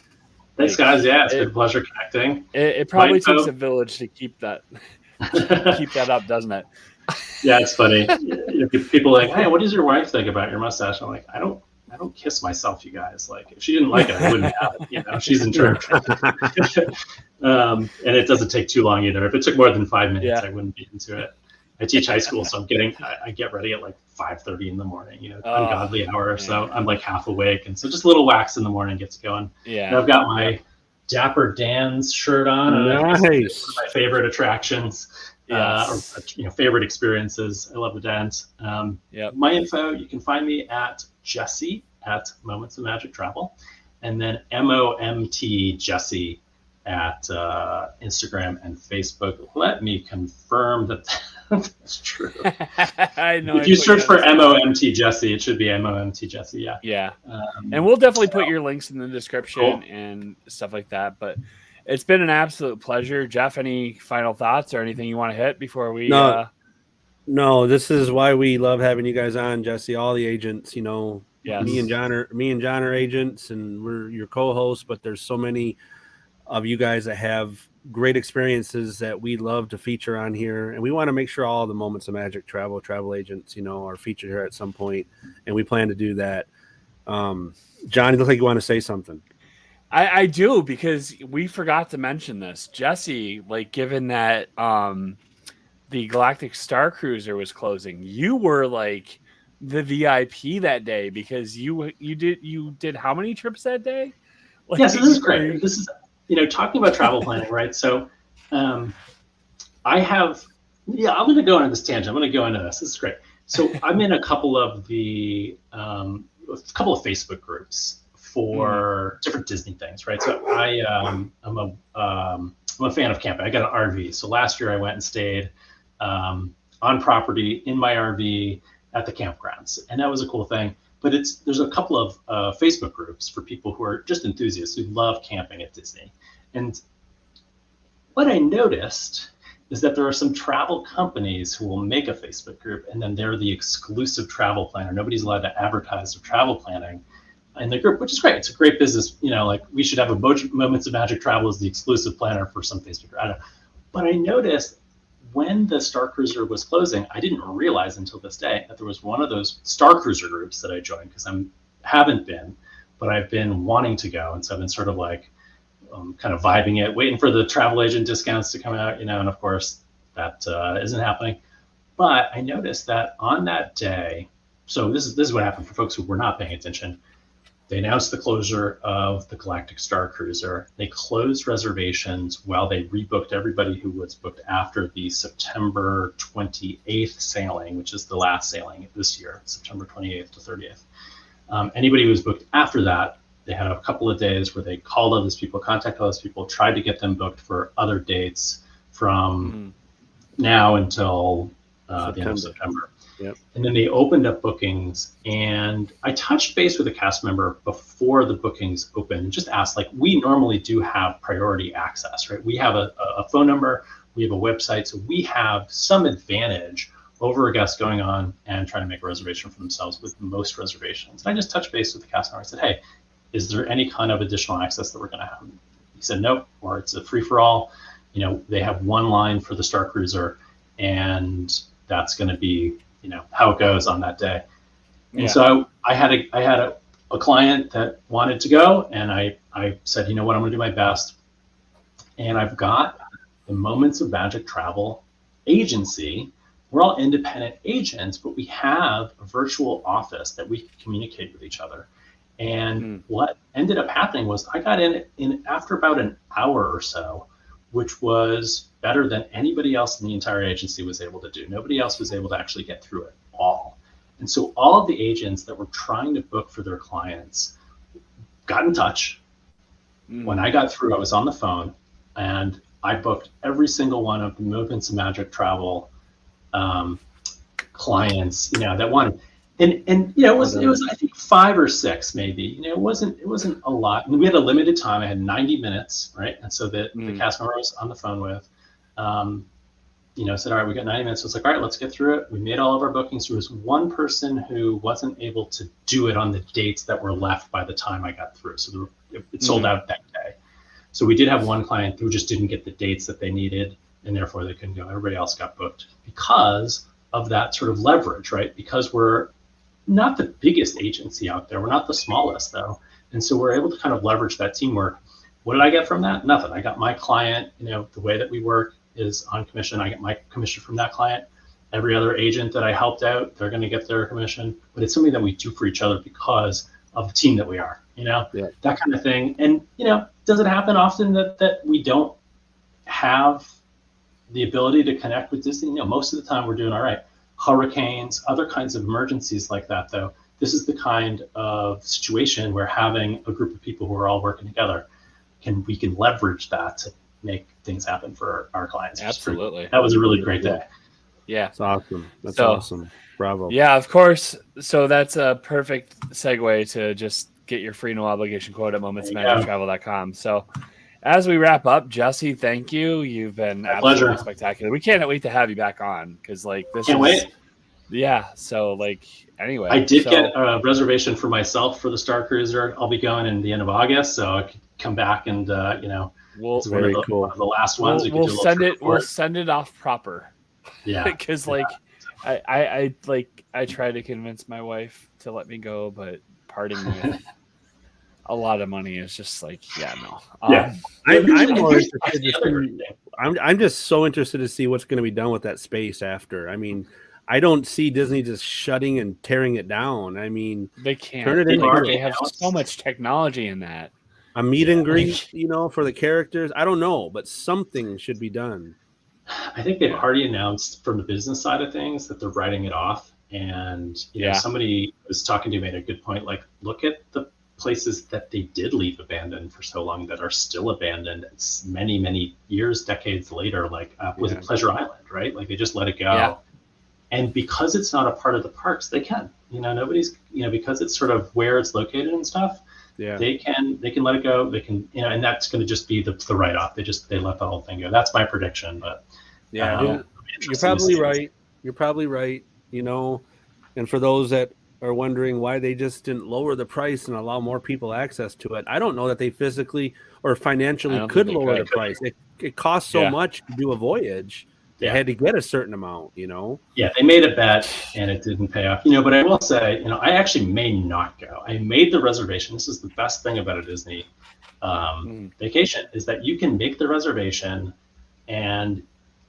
Thanks, guys. Yeah, it's been a pleasure connecting. It probably takes a village to keep that up, doesn't it? Yeah, it's funny. People are like, hey, what does your wife think about your mustache? I'm like, I don't kiss myself, you guys. Like, if she didn't like it, I wouldn't have it. You know, she's in charge. And it doesn't take too long either. If it took more than 5 minutes, I wouldn't be into it. I teach high school, so I get ready at like 5:30 in the morning, you know, ungodly hour. So I'm like half awake. And so just a little wax in the morning gets going. Yeah. And I've got my Dapper Dan's shirt on. Nice. It's one of my favorite attractions. Yes. Or favorite experiences. I love the Dans. My info, you can find me at Jesse at Moments of Magic Travel, and then MOMT Jesse at Instagram and Facebook. Let me confirm that that's true. I know. If you search for MOMT Jesse, it should be MOMT Jesse. Yeah. Yeah. And we'll definitely put your links in the description and stuff like that. But it's been an absolute pleasure. Jeff, any final thoughts or anything you want to hit before we? No, this is why we love having you guys on, Jesse. All the agents, you know, yes. me and John are agents, and we're your co-hosts. But there's so many of you guys that have great experiences that we love to feature on here, and we want to make sure all the Moments of Magic travel agents, you know, are featured here at some point, and we plan to do that. John, you look like you want to say something. I do, because we forgot to mention this. Jesse, like, given that the Galactic Star Cruiser was closing, you were like the VIP that day, because you did how many trips that day? Like, yeah, so this is great. This is, you know, talking about travel planning, right? So I'm going to go into this tangent. I'm going to go into this. This is great. So I'm in a couple of Facebook groups for different Disney things, right? So I'm a fan of camping. I got an RV. So last year I went and stayed on property in my RV at the campgrounds, and that was a cool thing. But there's a couple of Facebook groups for people who are just enthusiasts who love camping at Disney. And what I noticed is that there are some travel companies who will make a Facebook group, and then they're the exclusive travel planner. Nobody's allowed to advertise their travel planning in the group, which is great. It's a great business. You know, like, we should have a Moments of Magic Travel as the exclusive planner for some Facebook group. I don't know. But I noticed when the Star Cruiser was closing, I didn't realize until this day that there was one of those Star Cruiser groups that I joined, because haven't been, but I've been wanting to go. And so I've been sort of like kind of vibing it, waiting for the travel agent discounts to come out, you know, and of course that isn't happening. But I noticed that on that day, so this is what happened for folks who were not paying attention. They announced the closure of the Galactic Star Cruiser. They closed reservations while they rebooked everybody who was booked after the September 28th sailing, which is the last sailing this year, September 28th to 30th. Anybody who was booked after that, they had a couple of days where they called all those people, contacted all those people, tried to get them booked for other dates from now until the end of September. Yep. And then they opened up bookings, and I touched base with a cast member before the bookings opened and just asked, like, we normally do have priority access, right? We have a phone number, we have a website, so we have some advantage over a guest going on and trying to make a reservation for themselves with most reservations. And I just touched base with the cast member. I said, hey, is there any kind of additional access that we're going to have? He said, nope, or it's a free-for-all. You know, they have one line for the Star Cruiser, and that's going to be, you know, how it goes on that day. And so I had a client that wanted to go, and I said, you know what, I'm going to do my best. And I've got the Moments of Magic Travel agency. We're all independent agents, but we have a virtual office that we communicate with each other. And what ended up happening was I got in after about an hour or so, which was better than anybody else in the entire agency was able to do. Nobody else was able to actually get through it all. And so all of the agents that were trying to book for their clients got in touch. When I got through, I was on the phone, and I booked every single one of the Moments of Magic Travel clients, you know, that wanted. And you know, it was I think 5 or 6 maybe. You know, it wasn't a lot. And we had a limited time. I had 90 minutes, right? And so the cast member I was on the phone with, you know, said, all right, we got 90 minutes. So it's like, all right, let's get through it. We made all of our bookings. There was one person who wasn't able to do it on the dates that were left by the time I got through. So it sold out that day. So we did have one client who just didn't get the dates that they needed, and therefore they couldn't go. Everybody else got booked because of that sort of leverage, right? Because we're not the biggest agency out there. We're not the smallest though. And so we're able to kind of leverage that teamwork. What did I get from that? Nothing. I got my client, the way that we work is on commission. I get my commission from that client. Every other agent that I helped out, they're going to get their commission, but it's something that we do for each other because of the team that we are, that kind of thing. And, does it happen often that we don't have the ability to connect with Disney? Most of the time we're doing all right. Hurricanes, other kinds of emergencies like that, though, this is the kind of situation where having a group of people who are all working together, we can leverage that to make things happen for our clients. Absolutely. That was a really great day. Yeah. That's awesome. That's awesome. Bravo. Yeah, of course. So that's a perfect segue to just get your free no obligation quote at momentsmanagetravel.com. So as we wrap up, Jesse, thank you. You've been absolutely spectacular. We can't wait to have you back on because can't wait. Yeah. So anyway, I did get a reservation for myself for the Star Cruiser. I'll be going in the end of August, so I could come back and it's very cool. One of the last ones. We'll send it off proper. Yeah, because I try to convince my wife to let me go, but parting with a lot of money is just no. I'm more interested to see, I'm just so interested to see what's going to be done with that space after. I mean, I don't see Disney just shutting and tearing it down. I mean, they can't. Turn it into they have so much technology in that. A meet and greet, for the characters. I don't know, but something should be done. I think they've already announced from the business side of things that they're writing it off. And somebody was talking to me, made a good point. Look at the places that they did leave abandoned for so long that are still abandoned. It's many, many years, decades later. Was it Pleasure Island, right? They just let it go. Yeah. And because it's not a part of the parks, they can. Nobody's. Because it's sort of where it's located and stuff. Yeah. They can let it go. They can. And that's going to just be the write off. They let the whole thing go. That's my prediction. But you're probably right. You're probably right. And for those that are wondering why they just didn't lower the price and allow more people access to it, I don't know that they physically or financially could lower the price. It costs so much to do a voyage. They had to get a certain amount, Yeah, they made a bet and it didn't pay off. But I will say, I actually may not go. I made the reservation. This is the best thing about a Disney vacation is that you can make the reservation, and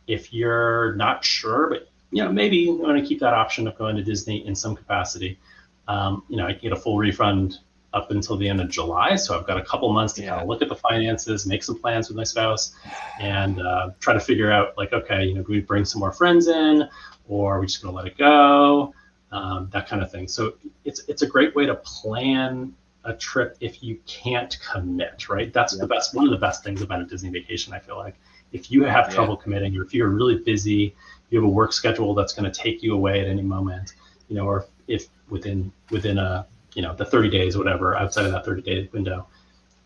if you're not sure, but maybe you want to keep that option of going to Disney in some capacity, I can get a full refund up until the end of July. So I've got a couple months to kind of look at the finances, make some plans with my spouse, and try to figure out okay, do we bring some more friends in, or are we just going to let it go? That kind of thing. So it's a great way to plan a trip if you can't commit, right? That's one of the best things about a Disney vacation. I feel like if you have trouble committing, or if you're really busy, you have a work schedule that's going to take you away at any moment, or if within a the 30 days, whatever, outside of that 30-day window.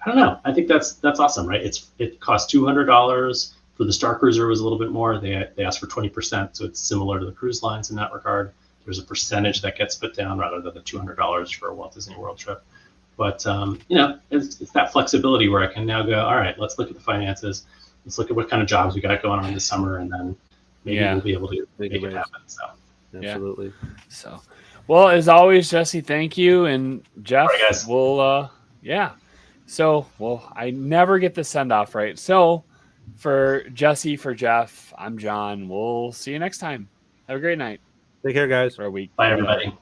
I don't know. I think that's awesome, right? It costs $200 for the Star Cruiser. Was a little bit more. They asked for 20%, so it's similar to the cruise lines in that regard. There's a percentage that gets put down rather than the $200 for a Walt Disney World trip. But it's that flexibility where I can now go, all right, let's look at the finances. Let's look at what kind of jobs we got going on this summer, and then maybe we'll be able to make it happen. So absolutely. So. Well, as always, Jesse, thank you. And Jeff, right, I never get the send off right. So for Jesse, for Jeff, I'm John. We'll see you next time. Have a great night. Take care, guys. For a week. Bye, everybody.